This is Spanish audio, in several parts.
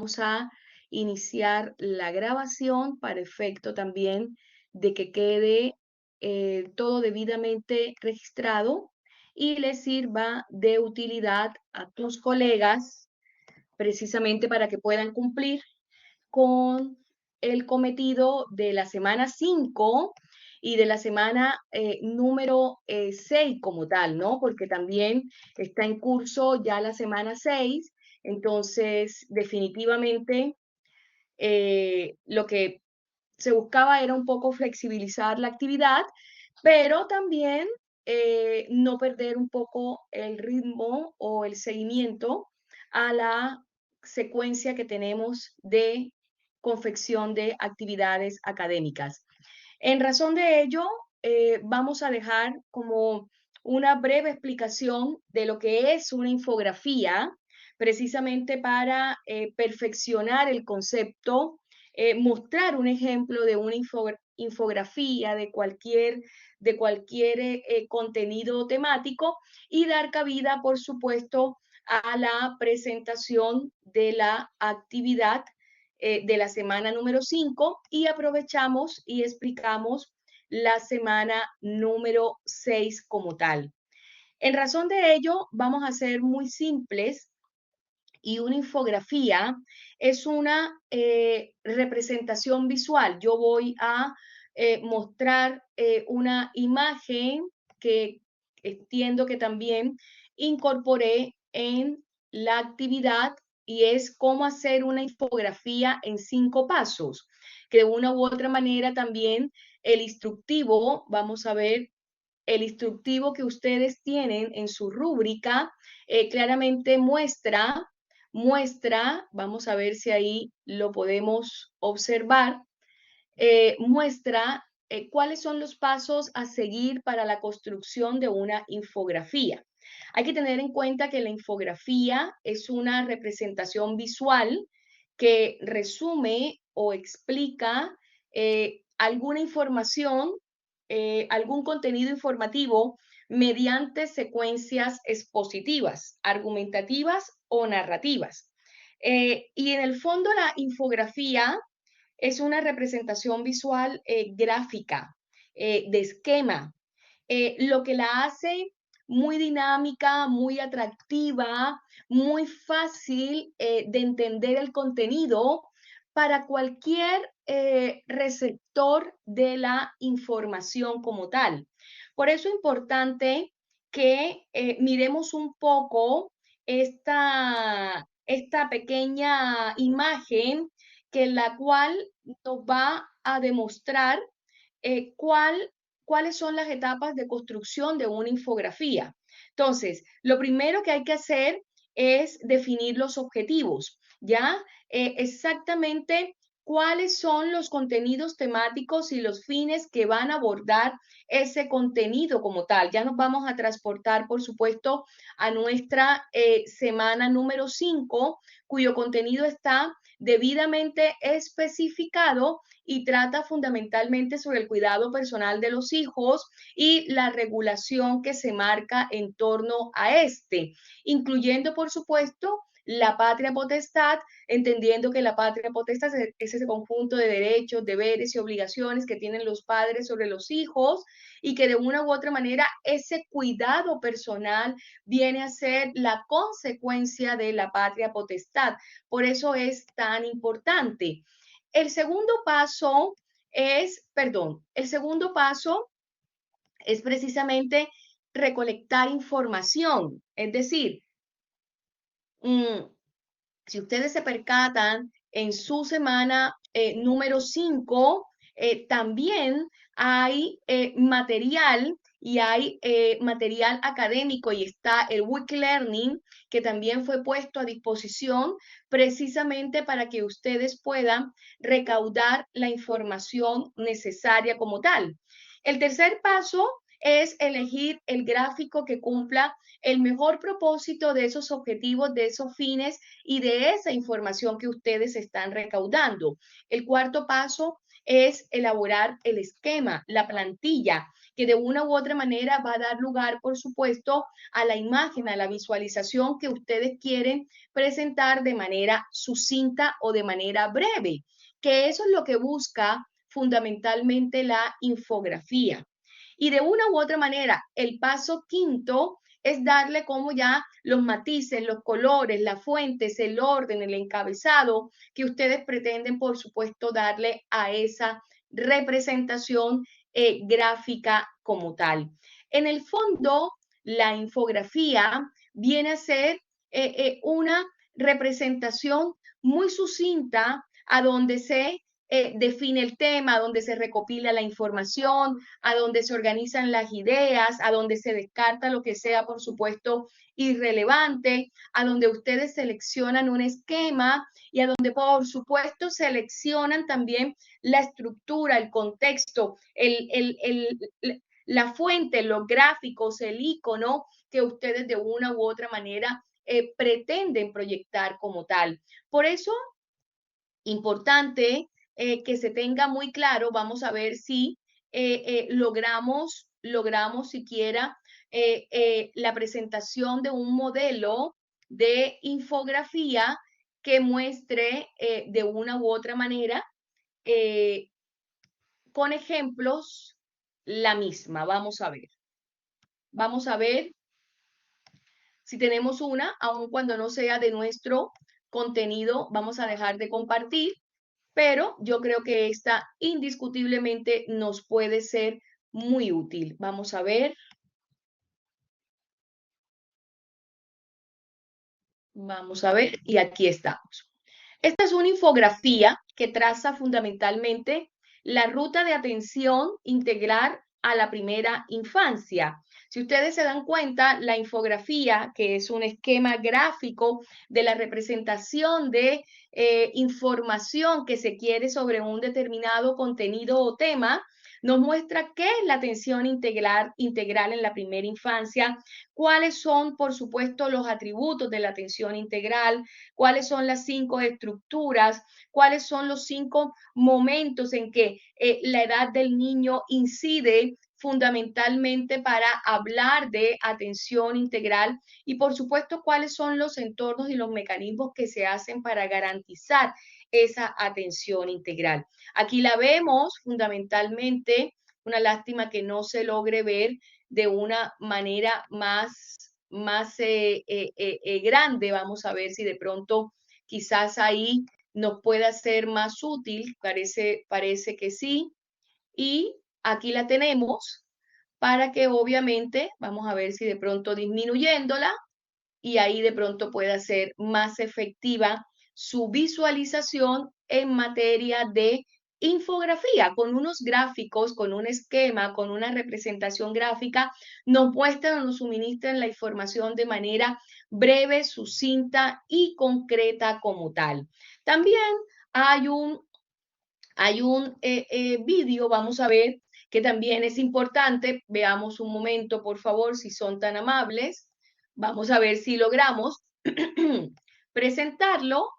vamos a iniciar la grabación para efecto también de que quede todo debidamente registrado y les sirva de utilidad a tus colegas precisamente para que puedan cumplir con el cometido de la semana 5 y de la semana número 6 como tal, ¿no? Porque también está en curso ya la semana 6, entonces definitivamente lo que se buscaba era un poco flexibilizar la actividad, pero también no perder un poco el ritmo o el seguimiento a la secuencia que tenemos de confección de actividades académicas. En razón de ello, vamos a dejar como una breve explicación de lo que es una infografía, precisamente para perfeccionar el concepto, mostrar un ejemplo de una infografía de cualquier contenido temático y dar cabida, por supuesto, a la presentación de la actividad de la semana número 5 y aprovechamos y explicamos la semana número 6 como tal. En razón de ello, vamos a ser muy simples y una infografía es una representación visual. Yo voy a mostrar una imagen que entiendo que también incorporé en la actividad y es cómo hacer una infografía en 5 pasos, que de una u otra manera también el instructivo, vamos a ver, el instructivo que ustedes tienen en su rúbrica claramente muestra, vamos a ver si ahí lo podemos observar, muestra cuáles son los pasos a seguir para la construcción de una infografía. Hay que tener en cuenta que la infografía es una representación visual que resume o explica alguna información, algún contenido informativo mediante secuencias expositivas, argumentativas o narrativas. Y en el fondo la infografía es una representación visual gráfica, de esquema, lo que la hace muy dinámica, muy atractiva, muy fácil de entender el contenido para cualquier receptor de la información como tal. Por eso es importante que miremos un poco esta pequeña imagen que la cual nos va a demostrar cuáles son las etapas de construcción de una infografía. Entonces, lo primero que hay que hacer es definir los objetivos, ¿ya? Exactamente cuáles son los contenidos temáticos y los fines que van a abordar ese contenido como tal. Ya nos vamos a transportar, por supuesto, a nuestra semana número 5, cuyo contenido está debidamente especificado y trata fundamentalmente sobre el cuidado personal de los hijos y la regulación que se marca en torno a este, incluyendo, por supuesto, la patria potestad, entendiendo que la patria potestad es ese conjunto de derechos, deberes y obligaciones que tienen los padres sobre los hijos y que de una u otra manera ese cuidado personal viene a ser la consecuencia de la patria potestad. Por eso es tan importante. El segundo paso el segundo paso es precisamente recolectar información, es decir, mmm, si ustedes se percatan, en su semana número 5 también hay material y hay material académico y está el Wiki Learning que también fue puesto a disposición precisamente para que ustedes puedan recaudar la información necesaria como tal. El tercer paso es elegir el gráfico que cumpla el mejor propósito de esos objetivos, de esos fines y de esa información que ustedes están recaudando. El cuarto paso es elaborar el esquema, la plantilla, que de una u otra manera va a dar lugar, por supuesto, a la imagen, a la visualización que ustedes quieren presentar de manera sucinta o de manera breve, que eso es lo que busca fundamentalmente la infografía. Y de una u otra manera, el paso quinto es darle como ya los matices, los colores, las fuentes, el orden, el encabezado que ustedes pretenden, por supuesto, darle a esa representación gráfica como tal. En el fondo, la infografía viene a ser una representación muy sucinta a donde se define el tema, a donde se recopila la información, a donde se organizan las ideas, a donde se descarta lo que sea, por supuesto, irrelevante, a donde ustedes seleccionan un esquema y a donde, por supuesto, seleccionan también la estructura, el contexto, la fuente, los gráficos, el icono que ustedes de una u otra manera pretenden proyectar como tal. Por eso, importante que se tenga muy claro, vamos a ver si logramos siquiera la presentación de un modelo de infografía que muestre de una u otra manera eh, con ejemplos la misma. Vamos a ver si tenemos una, aun cuando no sea de nuestro contenido, vamos a dejar de compartir, pero yo creo que esta indiscutiblemente nos puede ser muy útil. Vamos a ver. Vamos a ver, y aquí estamos. Esta es una infografía que traza fundamentalmente la ruta de atención integral a la primera infancia. Si ustedes se dan cuenta, la infografía, que es un esquema gráfico de la representación de información que se quiere sobre un determinado contenido o tema, nos muestra qué es la atención integral en la primera infancia, cuáles son, por supuesto, los atributos de la atención integral, cuáles son las 5 estructuras, cuáles son los 5 momentos en que la edad del niño incide fundamentalmente para hablar de atención integral y por supuesto cuáles son los entornos y los mecanismos que se hacen para garantizar esa atención integral. Aquí la vemos fundamentalmente, una lástima que no se logre ver de una manera más grande. Vamos a ver si de pronto quizás ahí nos pueda ser más útil, parece que sí. Y aquí la tenemos para que obviamente, vamos a ver si de pronto disminuyéndola, y ahí de pronto pueda ser más efectiva su visualización en materia de infografía, con unos gráficos, con un esquema, con una representación gráfica, nos muestran o nos suministran la información de manera breve, sucinta y concreta como tal. También hay un vídeo, vamos a ver, que también es importante. Veamos un momento, por favor, si son tan amables. Vamos a ver si logramos presentarlo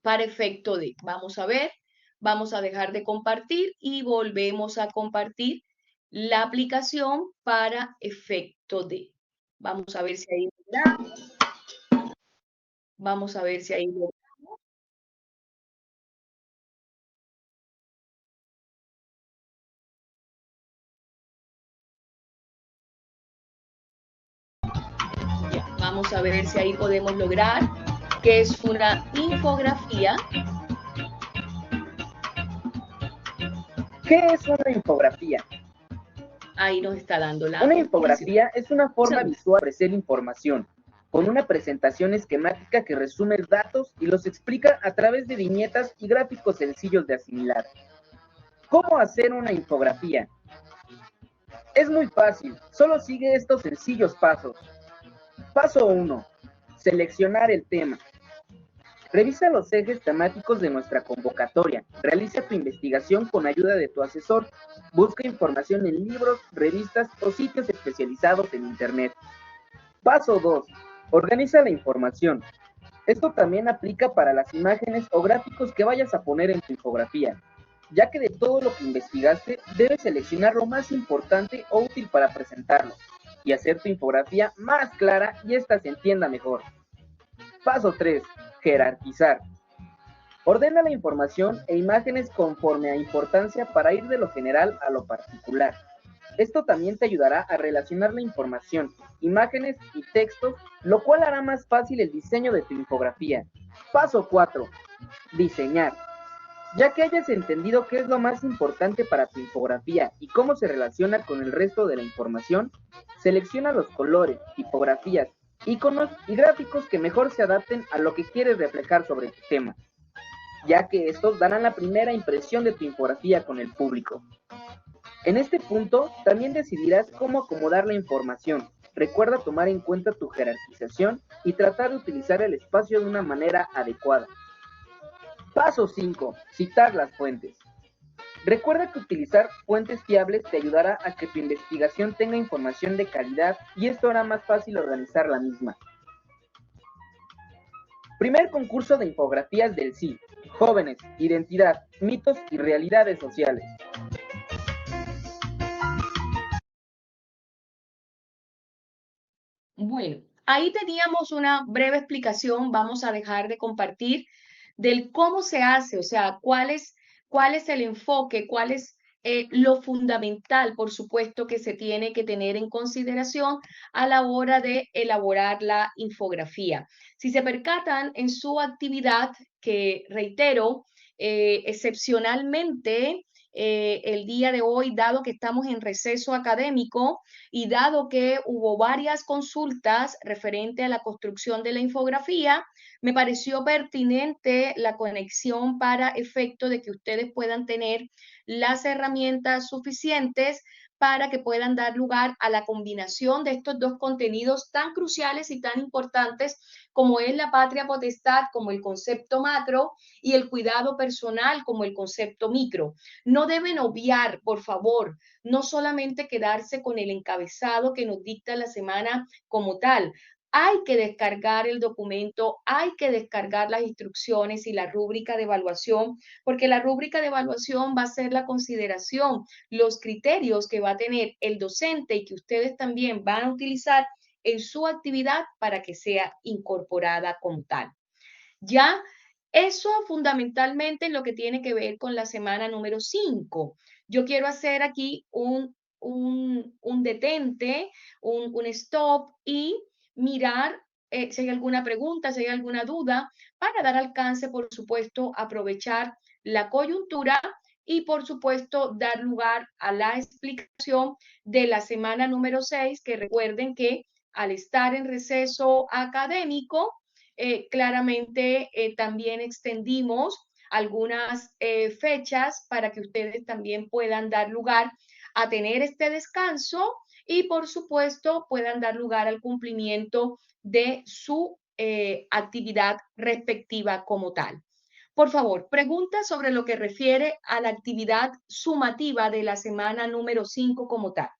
para efecto de. Vamos a ver, vamos a dejar de compartir y volvemos a compartir la aplicación para efecto de. Vamos a ver si ahí logramos. Vamos a ver si ahí logramos. Ya, vamos a ver si ahí podemos lograr que es una infografía. ¿Qué es una infografía? Ahí nos está dando la Una infografía es una forma visual de ofrecer información, con una presentación esquemática que resume datos y los explica a través de viñetas y gráficos sencillos de asimilar. ¿Cómo hacer una infografía? Es muy fácil, solo sigue estos sencillos pasos. Paso 1. Seleccionar el tema. Revisa los ejes temáticos de nuestra convocatoria, realiza tu investigación con ayuda de tu asesor, busca información en libros, revistas o sitios especializados en Internet. Paso 2. Organiza la información. Esto también aplica para las imágenes o gráficos que vayas a poner en tu infografía, ya que de todo lo que investigaste debes seleccionar lo más importante o útil para presentarlo y hacer tu infografía más clara y ésta se entienda mejor. Paso 3. Jerarquizar. Ordena la información e imágenes conforme a importancia para ir de lo general a lo particular. Esto también te ayudará a relacionar la información, imágenes y textos, lo cual hará más fácil el diseño de tu infografía. Paso 4. Diseñar. Ya que hayas entendido qué es lo más importante para tu infografía y cómo se relaciona con el resto de la información, selecciona los colores, tipografías, iconos y gráficos que mejor se adapten a lo que quieres reflejar sobre tu tema, ya que estos darán la primera impresión de tu infografía con el público. En este punto, también decidirás cómo acomodar la información. Recuerda tomar en cuenta tu jerarquización y tratar de utilizar el espacio de una manera adecuada. Paso 5. Citar las fuentes. Recuerda que utilizar fuentes fiables te ayudará a que tu investigación tenga información de calidad y esto hará más fácil organizar la misma. Primer concurso de infografías del sí. Jóvenes, identidad, mitos y realidades sociales. Bueno, ahí teníamos una breve explicación. Vamos a dejar de compartir del cómo se hace, o sea, cuál es el enfoque, cuál es lo fundamental, por supuesto, que se tiene que tener en consideración a la hora de elaborar la infografía. Si se percatan en su actividad, que reitero, excepcionalmente, el día de hoy, dado que estamos en receso académico y dado que hubo varias consultas referente a la construcción de la infografía, me pareció pertinente la conexión para efecto de que ustedes puedan tener las herramientas suficientes para que puedan dar lugar a la combinación de estos dos contenidos tan cruciales y tan importantes como es la patria potestad, como el concepto macro, y el cuidado personal, como el concepto micro. No deben obviar, por favor, no solamente quedarse con el encabezado que nos dicta la semana como tal. Hay que descargar el documento, hay que descargar las instrucciones y la rúbrica de evaluación, porque la rúbrica de evaluación va a ser la consideración, los criterios que va a tener el docente y que ustedes también van a utilizar en su actividad para que sea incorporada como tal. Ya eso fundamentalmente en lo que tiene que ver con la semana número 5. Yo quiero hacer aquí un detente, un stop y mirar si hay alguna pregunta, si hay alguna duda, para dar alcance, por supuesto, aprovechar la coyuntura y, por supuesto, dar lugar a la explicación de la semana número 6, que recuerden que al estar en receso académico, claramente también extendimos algunas fechas para que ustedes también puedan dar lugar a tener este descanso y por supuesto puedan dar lugar al cumplimiento de su actividad respectiva como tal. Por favor, preguntas sobre lo que refiere a la actividad sumativa de la semana número 5 como tal.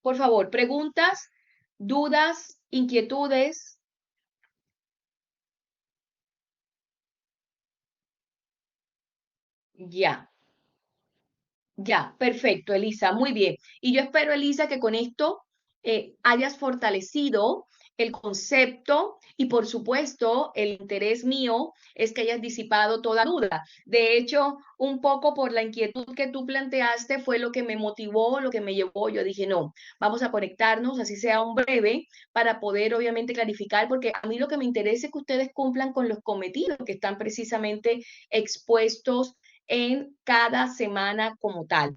Por favor, preguntas, dudas, inquietudes. Ya. Ya, perfecto, Elisa, muy bien. Y yo espero, Elisa, que con esto hayas fortalecido el concepto y, por supuesto, el interés mío es que hayas disipado toda duda. De hecho, un poco por la inquietud que tú planteaste fue lo que me motivó, lo que me llevó. Yo dije, no, vamos a conectarnos, así sea un breve, para poder, obviamente, clarificar, porque a mí lo que me interesa es que ustedes cumplan con los cometidos que están precisamente expuestos en cada semana como tal.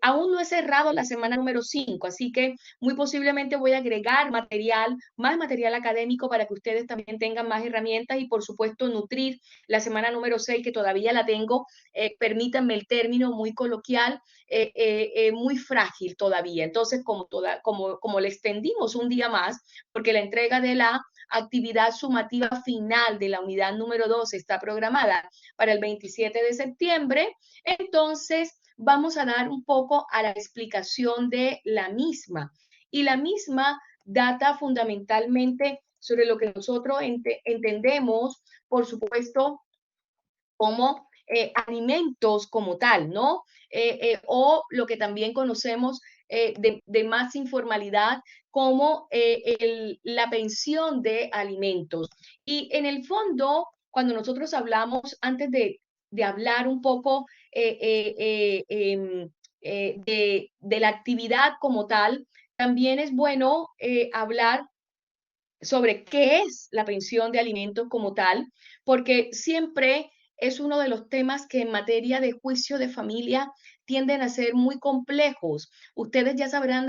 Aún no he cerrado la semana número 5, así que muy posiblemente voy a agregar material, más material académico para que ustedes también tengan más herramientas y por supuesto nutrir la semana número 6 que todavía la tengo, permítanme el término muy coloquial, muy frágil todavía. Entonces, como le extendimos un día más, porque la entrega de la actividad sumativa final de la unidad número 2 está programada para el 27 de septiembre, entonces vamos a dar un poco a la explicación de la misma. Y la misma data fundamentalmente sobre lo que nosotros entendemos, por supuesto, como alimentos como tal, ¿no? O lo que también conocemos de más informalidad como la pensión de alimentos. Y en el fondo, cuando nosotros hablamos, antes de hablar un poco de la actividad como tal, también es bueno hablar sobre qué es la pensión de alimentos como tal, porque siempre es uno de los temas que en materia de juicio de familia tienden a ser muy complejos. Ustedes ya se habrán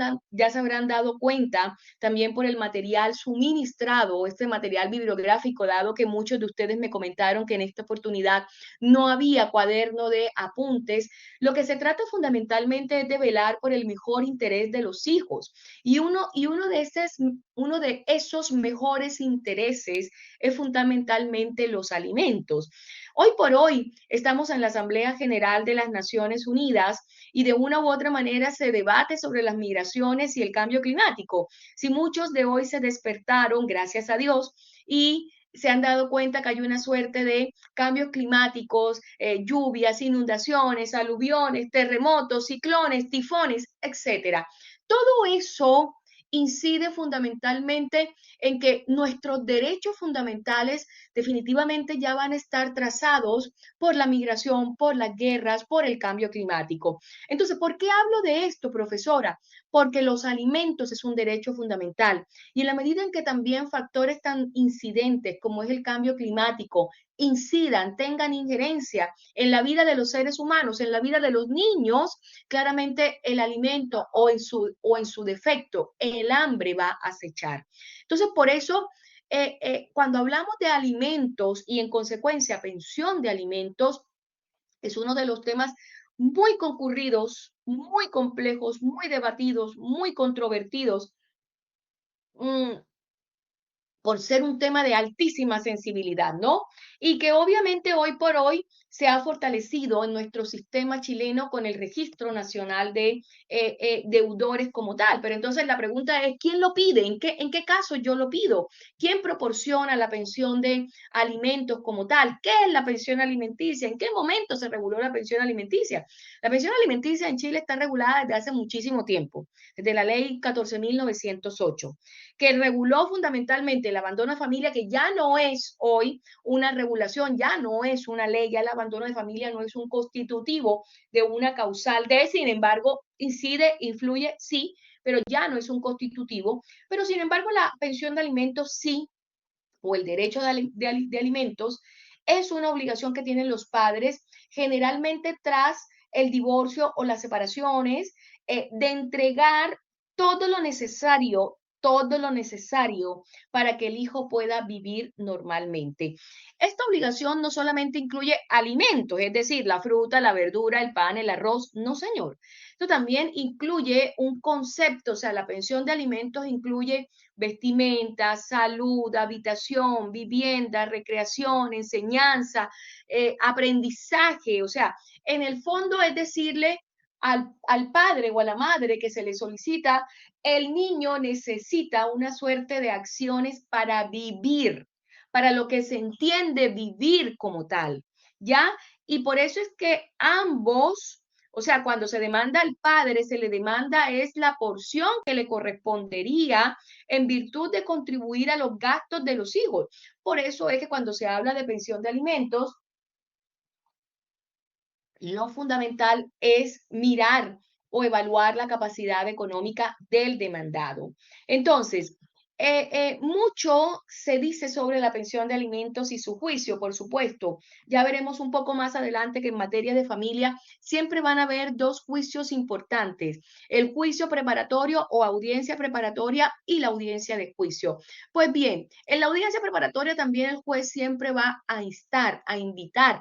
dado cuenta también por el material suministrado, este material bibliográfico, dado que muchos de ustedes me comentaron que en esta oportunidad no había cuaderno de apuntes. Lo que se trata fundamentalmente es de velar por el mejor interés de los hijos. Uno de esos mejores intereses es fundamentalmente los alimentos. Hoy por hoy estamos en la Asamblea General de las Naciones Unidas y de una u otra manera se debate sobre las migraciones y el cambio climático. Si muchos de hoy se despertaron, gracias a Dios, y se han dado cuenta que hay una suerte de cambios climáticos, lluvias, inundaciones, aluviones, terremotos, ciclones, tifones, etcétera. Todo eso incide fundamentalmente en que nuestros derechos fundamentales definitivamente ya van a estar trazados por la migración, por las guerras, por el cambio climático. Entonces, ¿por qué hablo de esto, profesora? Porque los alimentos es un derecho fundamental y en la medida en que también factores tan incidentes como es el cambio climático incidan, tengan injerencia en la vida de los seres humanos, en la vida de los niños, claramente el alimento o en su defecto, el hambre va a acechar. Entonces, por eso, cuando hablamos de alimentos y en consecuencia pensión de alimentos, es uno de los temas muy concurridos, muy complejos, muy debatidos, muy controvertidos, mmm, por ser un tema de altísima sensibilidad, ¿no? Y que obviamente hoy por hoy se ha fortalecido en nuestro sistema chileno con el Registro Nacional de Deudores como tal. Pero entonces la pregunta es, ¿quién lo pide? En qué caso yo lo pido? ¿Quién proporciona la pensión de alimentos como tal? ¿Qué es la pensión alimenticia? ¿En qué momento se reguló la pensión alimenticia? La pensión alimenticia en Chile está regulada desde hace muchísimo tiempo, desde la ley 14.908 que reguló fundamentalmente el abandono de familia, que ya no es hoy una regulación, ya no es una ley, ya el abandono de familia no es un constitutivo de una causal de, sin embargo, incide, influye, sí, pero ya no es un constitutivo, pero sin embargo la pensión de alimentos sí, o el derecho de alimentos, es una obligación que tienen los padres generalmente tras el divorcio o las separaciones, de entregar todo lo necesario para que el hijo pueda vivir normalmente. Esta obligación no solamente incluye alimentos, es decir, la fruta, la verdura, el pan, el arroz, no señor. Esto también incluye un concepto, o sea, la pensión de alimentos incluye vestimenta, salud, habitación, vivienda, recreación, enseñanza, aprendizaje, o sea, en el fondo es decirle al padre o a la madre que se le solicita, el niño necesita una suerte de acciones para vivir, para lo que se entiende vivir como tal, ¿ya? Y por eso es que ambos, o sea, cuando se demanda al padre, se le demanda es la porción que le correspondería en virtud de contribuir a los gastos de los hijos. Por eso es que cuando se habla de pensión de alimentos, lo fundamental es mirar o evaluar la capacidad económica del demandado. Entonces, Mucho se dice sobre la pensión de alimentos y su juicio, por supuesto. Ya veremos un poco más adelante que en materia de familia siempre van a haber dos juicios importantes, el juicio preparatorio o audiencia preparatoria y la audiencia de juicio. Pues bien, en la audiencia preparatoria también el juez siempre va a instar, a invitar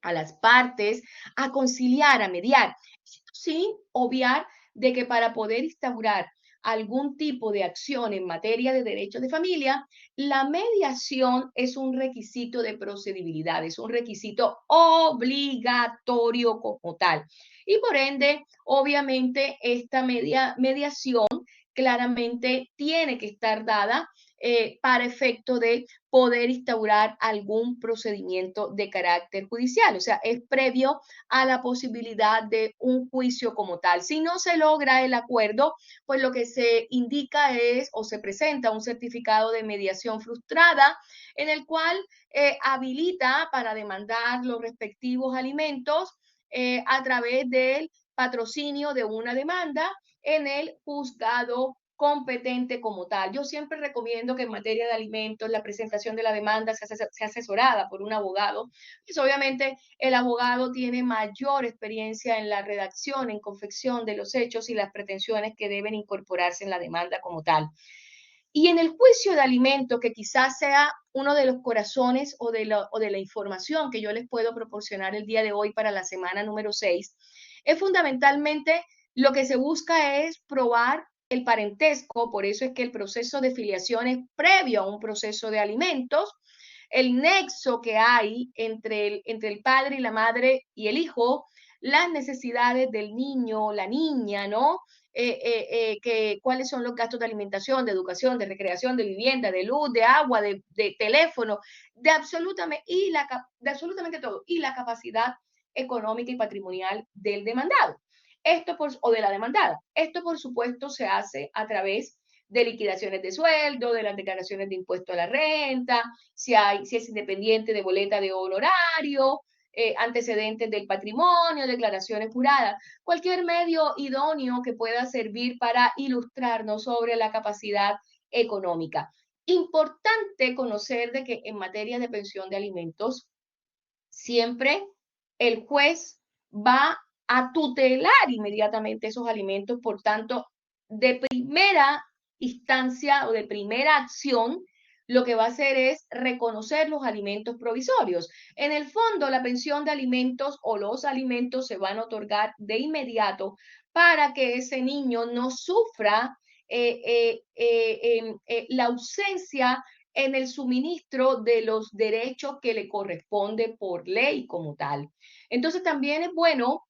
a las partes a conciliar, a mediar, sin obviar de que para poder instaurar algún tipo de acción en materia de derechos de familia, la mediación es un requisito de procedibilidad, es un requisito obligatorio como tal. Y por ende, obviamente, esta mediación claramente tiene que estar dada para efecto de poder instaurar algún procedimiento de carácter judicial. O sea, es previo a la posibilidad de un juicio como tal. Si no se logra el acuerdo, pues lo que se indica es o se presenta un certificado de mediación frustrada en el cual habilita para demandar los respectivos alimentos a través del patrocinio de una demanda en el juzgado competente como tal. Yo siempre recomiendo que en materia de alimentos la presentación de la demanda sea asesorada por un abogado. Pues obviamente el abogado tiene mayor experiencia en la redacción, en confección de los hechos y las pretensiones que deben incorporarse en la demanda como tal. Y en el juicio de alimentos, que quizás sea uno de los corazones o de la información que yo les puedo proporcionar el día de hoy para la semana número 6, es fundamentalmente lo que se busca es probar el parentesco, por eso es que el proceso de filiación es previo a un proceso de alimentos, el nexo que hay entre el padre y la madre y el hijo, las necesidades del niño, la niña, ¿no? Cuáles son los gastos de alimentación, de educación, de recreación, de vivienda, de luz, de agua, de teléfono, de absolutamente todo, y la capacidad económica y patrimonial del demandado. O de la demandada. Esto, por supuesto, se hace a través de liquidaciones de sueldo, de las declaraciones de impuesto a la renta, si es independiente de boleta de honorario, antecedentes del patrimonio, declaraciones juradas, cualquier medio idóneo que pueda servir para ilustrarnos sobre la capacidad económica. Importante conocer de que en materia de pensión de alimentos, siempre el juez va a tutelar inmediatamente esos alimentos, por tanto, de primera instancia o de primera acción, lo que va a hacer es reconocer los alimentos provisorios. En el fondo, la pensión de alimentos o los alimentos se van a otorgar de inmediato para que ese niño no sufra la ausencia en el suministro de los derechos que le corresponde por ley como tal. Entonces también es bueno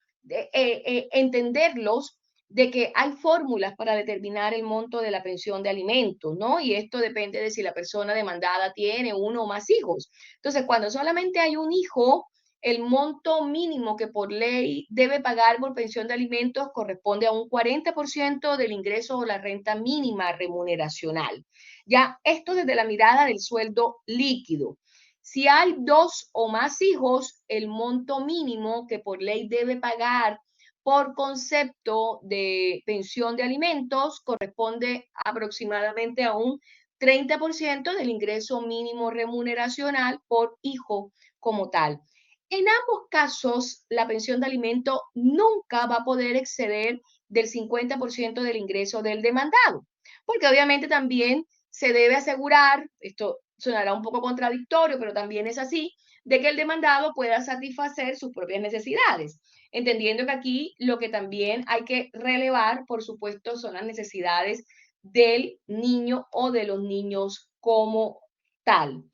entenderlos de que hay fórmulas para determinar el monto de la pensión de alimentos, ¿no? Y esto depende de si la persona demandada tiene uno o más hijos. Entonces, cuando solamente hay un hijo, el monto mínimo que por ley debe pagar por pensión de alimentos corresponde a un 40% del ingreso o la renta mínima remuneracional. Ya esto desde la mirada del sueldo líquido. Si hay dos o más hijos, el monto mínimo que por ley debe pagar por concepto de pensión de alimentos corresponde aproximadamente a un 30% del ingreso mínimo remuneracional por hijo como tal. En ambos casos, la pensión de alimento nunca va a poder exceder del 50% del ingreso del demandado, porque obviamente también se debe asegurar, esto sonará un poco contradictorio, pero también es así, de que el demandado pueda satisfacer sus propias necesidades, entendiendo que aquí lo que también hay que relevar, por supuesto, son las necesidades del niño o de los niños como tal.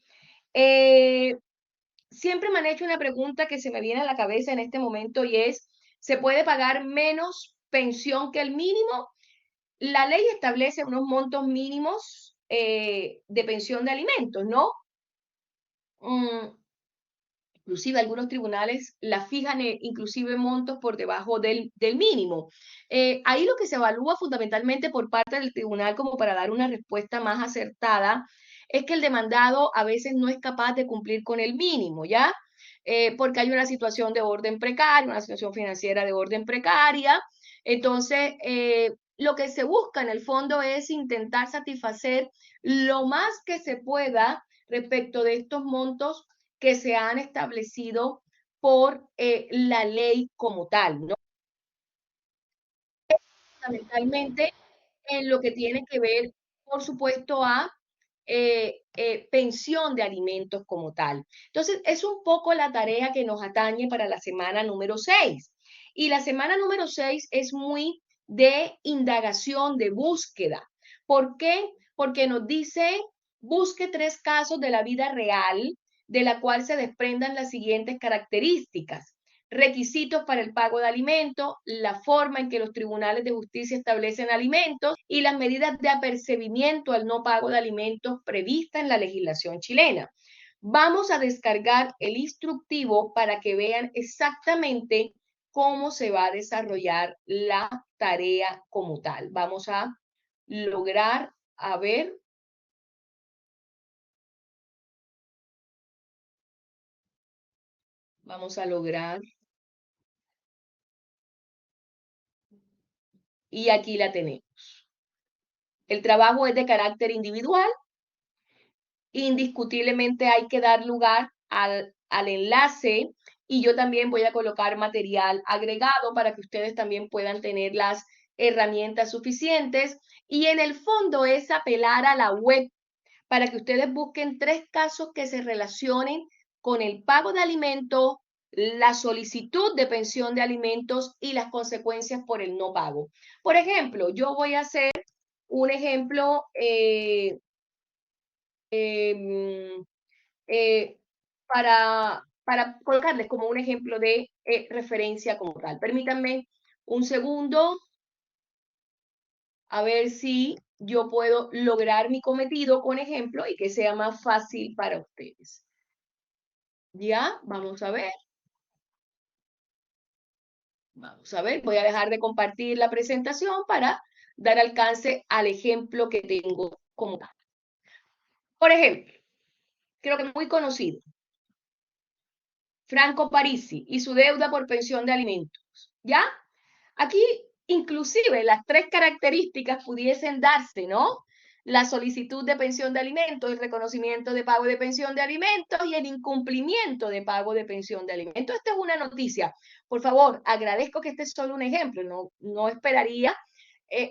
Siempre me han hecho una pregunta que se me viene a la cabeza en este momento y es, ¿se puede pagar menos pensión que el mínimo? La ley establece unos montos mínimos de pensión de alimentos, ¿no? Inclusive algunos tribunales la fijan inclusive montos por debajo del mínimo. Ahí lo que se evalúa fundamentalmente por parte del tribunal como para dar una respuesta más acertada es que el demandado a veces no es capaz de cumplir con el mínimo, ¿ya? Porque hay una situación de orden precario, una situación financiera de orden precaria. Entonces, lo que se busca en el fondo es intentar satisfacer lo más que se pueda respecto de estos montos que se han establecido por la ley como tal, ¿no? Fundamentalmente en lo que tiene que ver, por supuesto, a pensión de alimentos como tal. Entonces, es un poco la tarea que nos atañe para la semana número 6. Y la semana número 6 es muy de indagación, de búsqueda. ¿Por qué? Porque nos dice, busque 3 casos de la vida real de la cual se desprendan las siguientes características: requisitos para el pago de alimentos, la forma en que los tribunales de justicia establecen alimentos y las medidas de apercibimiento al no pago de alimentos previstas en la legislación chilena. Vamos a descargar el instructivo para que vean exactamente cómo se va a desarrollar la tarea como tal. Vamos a lograr, a ver, vamos a lograr, y aquí la tenemos. El trabajo es de carácter individual. Indiscutiblemente hay que dar lugar al enlace, y yo también voy a colocar material agregado para que ustedes también puedan tener las herramientas suficientes. Y en el fondo es apelar a la web para que ustedes busquen 3 casos que se relacionen con el pago de alimentos, la solicitud de pensión de alimentos y las consecuencias por el no pago. Por ejemplo, yo voy a hacer un ejemplo eh, eh, para colocarles como un ejemplo de referencia como tal. Permítanme un segundo, a ver si yo puedo lograr mi cometido con ejemplo y que sea más fácil para ustedes. Ya, vamos a ver. Vamos a ver, voy a dejar de compartir la presentación para dar alcance al ejemplo que tengo como tal. Por ejemplo, creo que es muy conocido, Franco Parisi y su deuda por pensión de alimentos. ¿Ya? Aquí, inclusive, las 3 características pudiesen darse, ¿no? La solicitud de pensión de alimentos, el reconocimiento de pago de pensión de alimentos y el incumplimiento de pago de pensión de alimentos. Esta es una noticia. Por favor, agradezco que este es solo un ejemplo. No esperaría,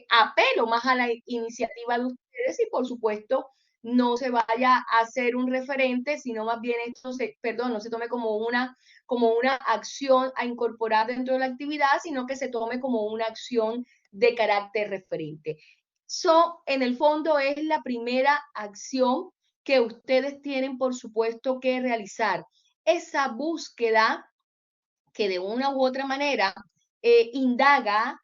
apelo más a la iniciativa de ustedes y, por supuesto, no se vaya a hacer un referente, sino más bien esto no se tome como una acción a incorporar dentro de la actividad, sino que se tome como una acción de carácter referente. En el fondo es la primera acción que ustedes tienen, por supuesto, que realizar. Esa búsqueda que de una u otra manera indaga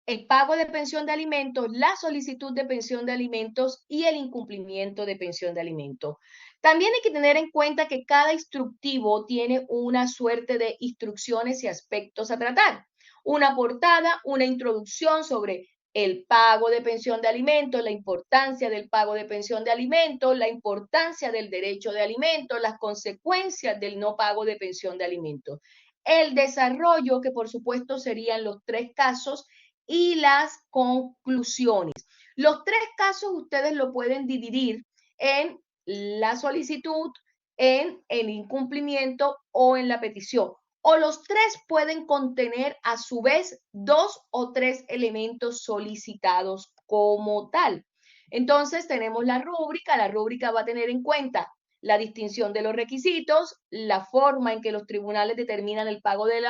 el pago de pensión de alimentos, la solicitud de pensión de alimentos y el incumplimiento de pensión de alimentos. También hay que tener en cuenta que cada instructivo tiene una suerte de instrucciones y aspectos a tratar. Una portada, una introducción sobre el pago de pensión de alimentos, la importancia del pago de pensión de alimentos, la importancia del derecho de alimentos, las consecuencias del no pago de pensión de alimentos. El desarrollo, que por supuesto serían los 3 casos, y las conclusiones. Los 3 casos ustedes lo pueden dividir en la solicitud, en el incumplimiento o en la petición. O los 3 pueden contener a su vez 2 o 3 elementos solicitados como tal. Entonces tenemos la rúbrica va a tener en cuenta la distinción de los requisitos, la forma en que los tribunales determinan el pago de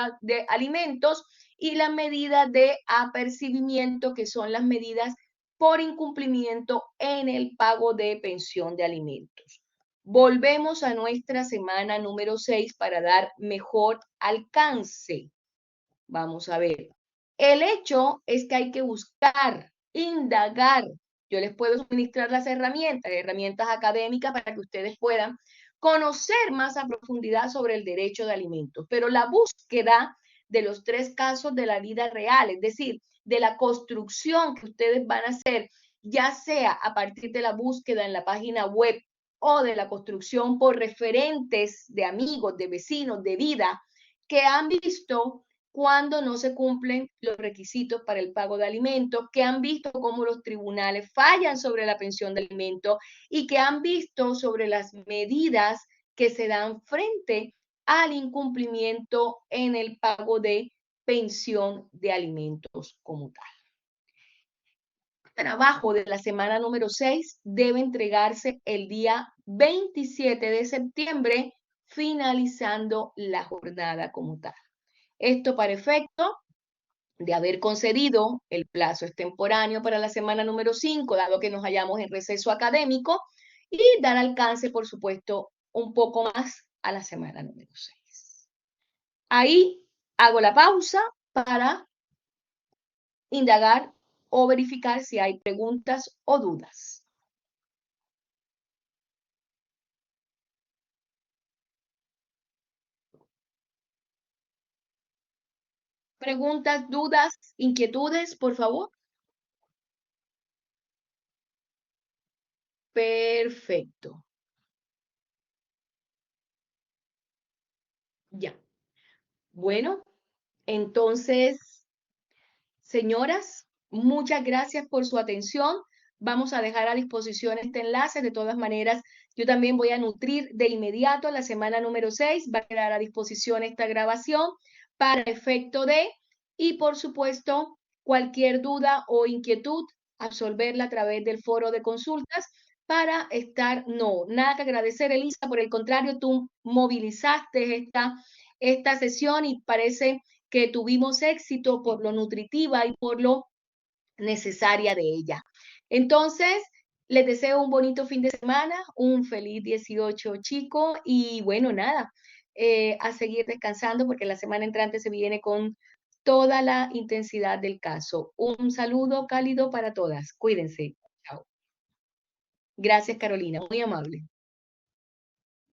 alimentos y las medidas de apercibimiento, que son las medidas por incumplimiento en el pago de pensión de alimentos. Volvemos a nuestra semana número 6 para dar mejor alcance. Vamos a ver. El hecho es que hay que buscar, indagar. Yo les puedo suministrar las herramientas académicas para que ustedes puedan conocer más a profundidad sobre el derecho de alimentos. Pero la búsqueda de los 3 casos de la vida real, es decir, de la construcción que ustedes van a hacer, ya sea a partir de la búsqueda en la página web o de la construcción por referentes de amigos, de vecinos, de vida, que han visto cuando no se cumplen los requisitos para el pago de alimentos, que han visto cómo los tribunales fallan sobre la pensión de alimentos y que han visto sobre las medidas que se dan frente al incumplimiento en el pago de pensión de alimentos como tal. El trabajo de la semana número 6 debe entregarse el día 27 de septiembre, finalizando la jornada como tal. Esto para efecto de haber concedido el plazo extemporáneo para la semana número 5, dado que nos hallamos en receso académico, y dar alcance, por supuesto, un poco más a la semana número 6. Ahí hago la pausa para indagar o verificar si hay preguntas o dudas. Preguntas, dudas, inquietudes, por favor. Perfecto. Ya. Bueno, entonces, señoras, muchas gracias por su atención. Vamos a dejar a disposición este enlace. De todas maneras, yo también voy a nutrir de inmediato la semana número 6. Va a quedar a disposición esta grabación para efecto de, y por supuesto, cualquier duda o inquietud, absolverla a través del foro de consultas para estar, no, nada que agradecer, Elisa, por el contrario, tú movilizaste esta sesión y parece que tuvimos éxito por lo nutritiva y por lo necesaria de ella. Entonces, les deseo un bonito fin de semana, un feliz 18, chico, y bueno, nada, a seguir descansando porque la semana entrante se viene con toda la intensidad del caso. Un saludo cálido para todas. Cuídense. Chao. Gracias, Carolina. Muy amable.